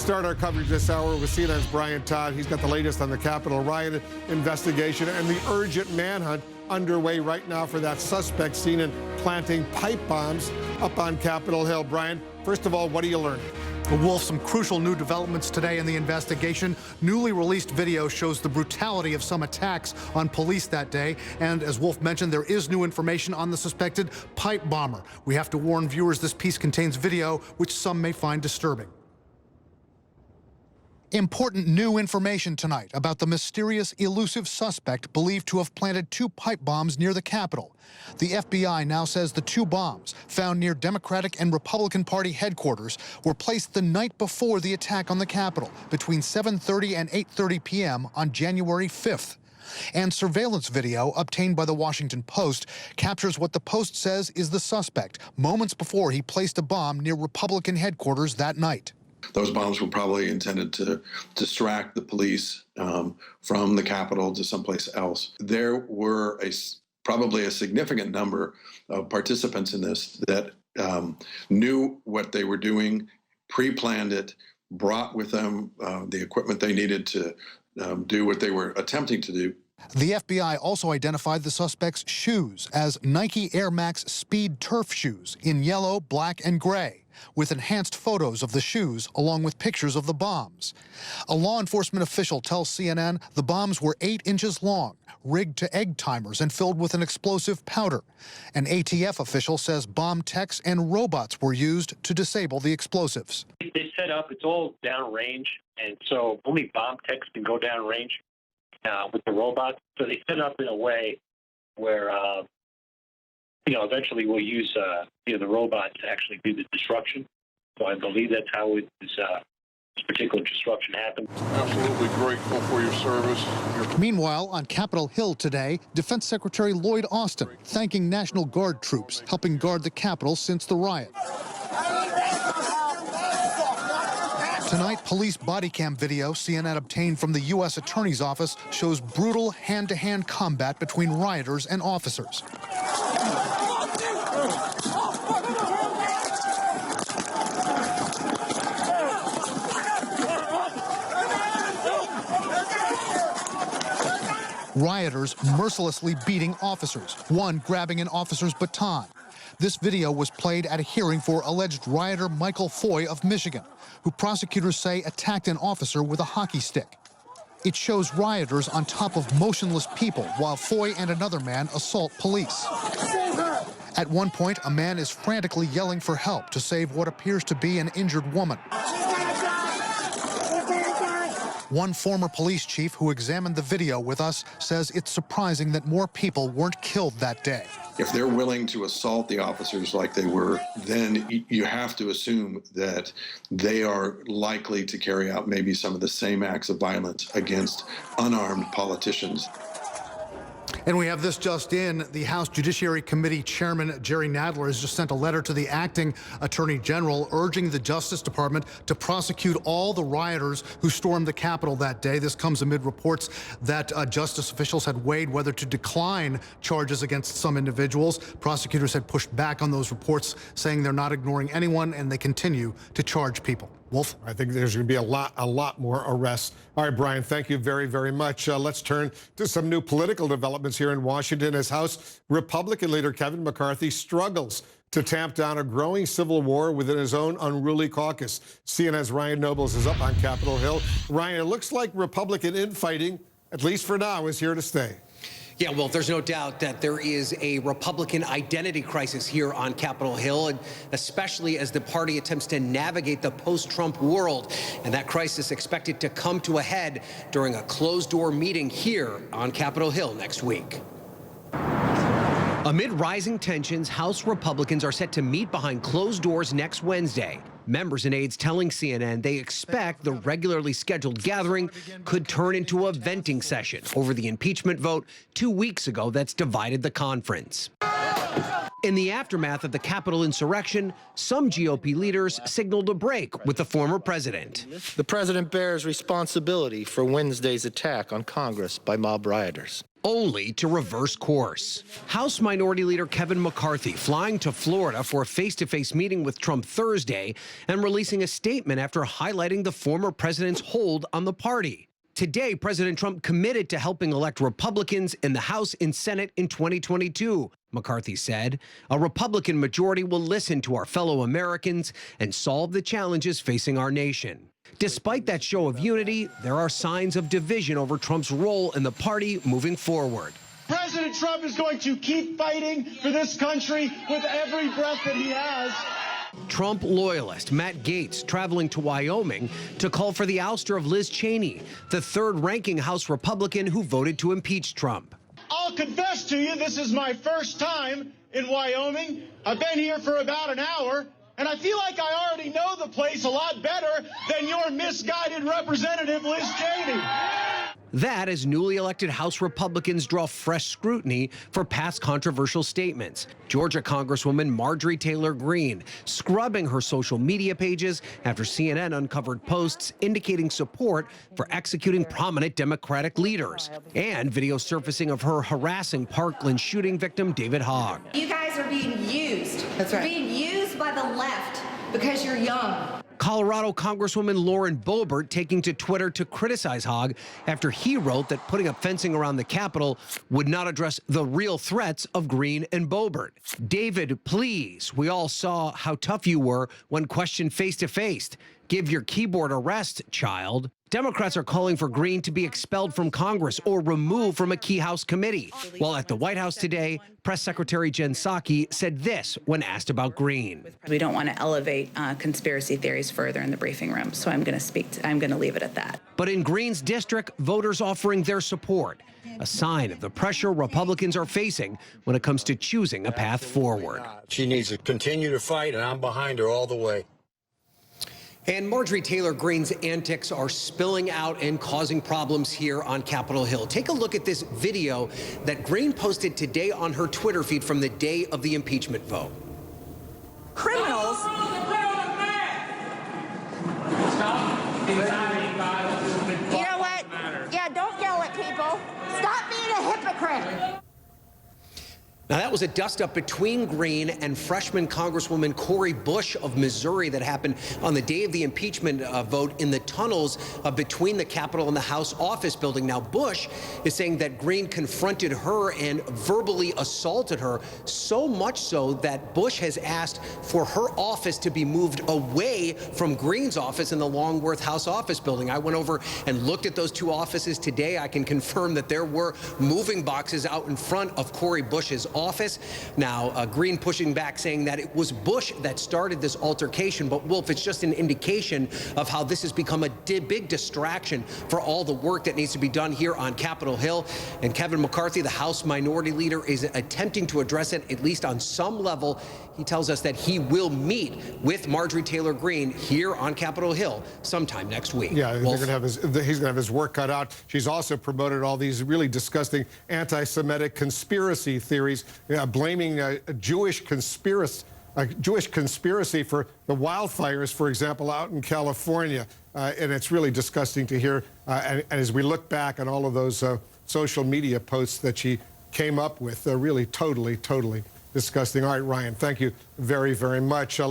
start our coverage this hour with CNN's Brian Todd. He's got the latest on the Capitol riot investigation and the urgent manhunt underway right now for that suspect seen in planting pipe bombs up on Capitol Hill. Brian, first of all, what do you learn? Wolf, some crucial new developments today in the investigation. Newly released video shows the brutality of some attacks on police that day. And as Wolf mentioned, there is new information on the suspected pipe bomber. We have to warn viewers this piece contains video which some may find disturbing. Important new information tonight about the mysterious, elusive suspect believed to have planted 2 pipe bombs near the Capitol. The FBI now says the 2 bombs, found near Democratic and Republican Party headquarters, were placed the night before the attack on the Capitol, between 7:30 and 8:30 p.m. on January 5th. And surveillance video obtained by the Washington Post captures what the Post says is the suspect moments before he placed a bomb near Republican headquarters that night. Those bombs were probably intended to distract the police from the Capitol to someplace else. There were probably a significant number of participants in this that knew what they were doing, pre-planned it, brought with them the equipment they needed to do what they were attempting to do. The FBI also identified the suspect's shoes as Nike Air Max Speed Turf shoes in yellow, black, and gray, with enhanced photos of the shoes along with pictures of the bombs. A law enforcement official tells CNN the bombs were 8 inches long, rigged to egg timers and filled with an explosive powder. An ATF official says bomb techs and robots were used to disable the explosives. They set up, it's all downrange, and so only bomb techs can go downrange with the robots. So they set up in a way where eventually we'll use the robot to actually do the disruption. So I believe that's how this particular disruption happened. Absolutely grateful for your service. Meanwhile, on Capitol Hill today, Defense Secretary Lloyd Austin thanking National Guard troops helping guard the Capitol since the riot. Tonight, police body cam video CNN obtained from the U.S. Attorney's Office shows brutal hand-to-hand combat between rioters and officers. Rioters mercilessly beating officers, one grabbing an officer's baton. This video was played at a hearing for alleged rioter Michael Foy of Michigan, who prosecutors say attacked an officer with a hockey stick. It shows rioters on top of motionless people while Foy and another man assault police. At one point, a man is frantically yelling for help to save what appears to be an injured woman. One former police chief who examined the video with us says it's surprising that more people weren't killed that day. If they're willing to assault the officers like they were, then you have to assume that they are likely to carry out maybe some of the same acts of violence against unarmed politicians. And we have this just in. The House Judiciary Committee Chairman Jerry Nadler has just sent a letter to the acting Attorney General urging the Justice Department to prosecute all the rioters who stormed the Capitol that day. This comes amid reports that justice officials had weighed whether to decline charges against some individuals. Prosecutors had pushed back on those reports, saying they're not ignoring anyone and they continue to charge people. Wolf? I think there's going to be a lot more arrests. All right, Brian, thank you very, very much. Let's turn to some new political developments here in Washington as House Republican leader Kevin McCarthy struggles to tamp down a growing civil war within his own unruly caucus. CNN's Ryan Nobles is up on Capitol Hill. Ryan, it looks like Republican infighting, at least for now, is here to stay. Yeah, well, there's no doubt that there is a Republican identity crisis here on Capitol Hill, and especially as the party attempts to navigate the post-Trump world. And that crisis expected to come to a head during a closed-door meeting here on Capitol Hill next week. Amid rising tensions, House Republicans are set to meet behind closed doors next Wednesday. Members and aides telling CNN they expect the regularly scheduled gathering could turn into a venting session over the impeachment vote 2 weeks ago that's divided the conference. In the aftermath of the Capitol insurrection, some GOP leaders signaled a break with the former president. The president bears responsibility for Wednesday's attack on Congress by mob rioters. Only to reverse course. House Minority Leader Kevin McCarthy flying to Florida for a face-to-face meeting with Trump Thursday and releasing a statement after highlighting the former president's hold on the party. Today, President Trump committed to helping elect Republicans in the House and Senate in 2022. McCarthy said, a Republican majority will listen to our fellow Americans and solve the challenges facing our nation. Despite that show of unity, there are signs of division over Trump's role in the party moving forward. President Trump is going to keep fighting for this country with every breath that he has. Trump loyalist Matt Gaetz traveling to Wyoming to call for the ouster of Liz Cheney, the third-ranking House Republican who voted to impeach Trump. I'll confess to you, this is my first time in Wyoming. I've been here for about an hour, and I feel like I already know the place a lot better than your misguided representative, Liz Cheney. That as newly elected House Republicans draw fresh scrutiny for past controversial statements. Georgia Congresswoman Marjorie Taylor Greene scrubbing her social media pages after CNN uncovered posts indicating support for executing prominent Democratic leaders, and video surfacing of her harassing Parkland shooting victim David Hogg. You guys are being used. That's right. You're being used by the left because you're young. Colorado Congresswoman Lauren Boebert taking to Twitter to criticize Hogg after he wrote that putting up fencing around the Capitol would not address the real threats of Greene and Boebert. David, please, we all saw how tough you were when questioned face-to-face. Give your keyboard a rest, child. Democrats are calling for Greene to be expelled from Congress or removed from a key House committee. While at the White House today, Press Secretary Jen Psaki said this when asked about Greene. We don't want to elevate conspiracy theories further in the briefing room, so I'm going to leave it at that. But in Greene's district, voters offering their support, a sign of the pressure Republicans are facing when it comes to choosing a path forward. She needs to continue to fight, and I'm behind her all the way. And Marjorie Taylor Greene's antics are spilling out and causing problems here on Capitol Hill. Take a look at this video that Greene posted today on her Twitter feed from the day of the impeachment vote. Criminals. Stop. You know what? Yeah, don't yell at people. Stop being a hypocrite. Now, that was a dust-up between Greene and freshman Congresswoman Cori Bush of Missouri that happened on the day of the impeachment vote in the tunnels between the Capitol and the House office building. Now, Bush is saying that Greene confronted her and verbally assaulted her, so much so that Bush has asked for her office to be moved away from Greene's office in the Longworth House office building. I went over and looked at those two offices today. I can confirm that there were moving boxes out in front of Cori Bush's office. Now, Greene pushing back, saying that it was Bush that started this altercation. But, Wolf, it's just an indication of how this has become a big distraction for all the work that needs to be done here on Capitol Hill. And Kevin McCarthy, the House Minority Leader, is attempting to address it, at least on some level. He tells us that he will meet with Marjorie Taylor Greene here on Capitol Hill sometime next week. Yeah, he's going to have his work cut out. She's also promoted all these really disgusting anti-Semitic conspiracy theories, blaming a Jewish conspiracy for the wildfires, for example, out in California. And it's really disgusting to hear. And as we look back on all of those social media posts that she came up with, they're really totally disgusting. All right, Ryan, thank you very, very much.